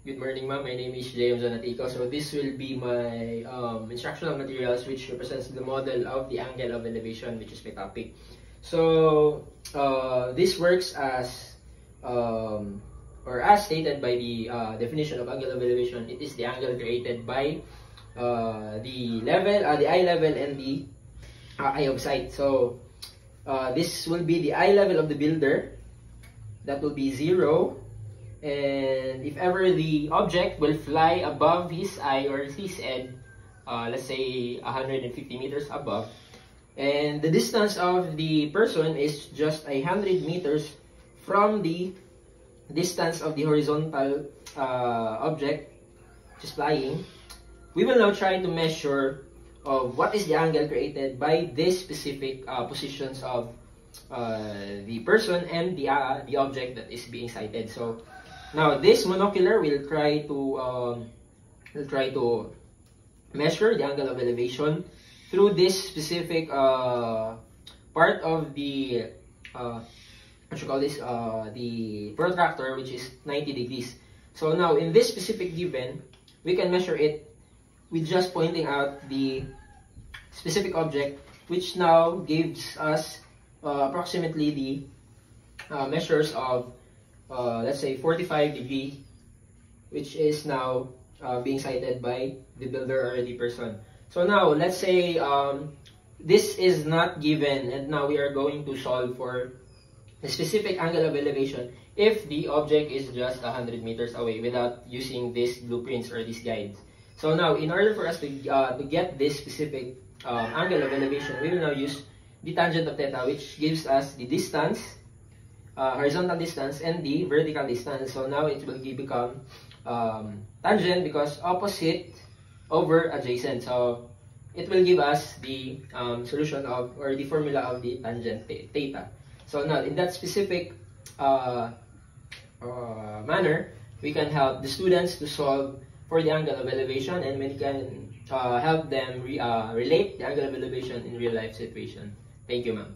Good morning, ma'am. My name is James Zanatico. So this will be my instructional materials, which represents the model of the angle of elevation, which is my topic. So this works as or as stated by the definition of angle of elevation. It is the angle created by the eye level, and the eye of sight. So this will be the eye level of the builder. That will be 0. And if ever the object will fly above his eye or his head, let's say 150 meters above, and the distance of the person is just 100 meters from the distance of the horizontal object just flying, we will now try to measure what is the angle created by these specific positions of the person and the object that is being sighted. So now this monocular will try to measure the angle of elevation through this specific part of the the protractor, which is 90 degrees. So now in this specific given, we can measure it with just pointing out the specific object, which now gives us approximately the measures of let's say 45 degrees, which is now being sighted by the builder or the person. So now let's say this is not given, and now we are going to solve for a specific angle of elevation if the object is just 100 meters away without using these blueprints or these guides. So now in order for us to get this specific angle of elevation, we will now use the tangent of theta, which gives us the distance, horizontal distance, and the vertical distance. So now it will become tangent because opposite over adjacent. So it will give us the solution of, or the formula of the tangent theta. So now in that specific manner, we can help the students to solve for the angle of elevation, and we can help them relate the angle of elevation in real life situation. Thank you, ma'am.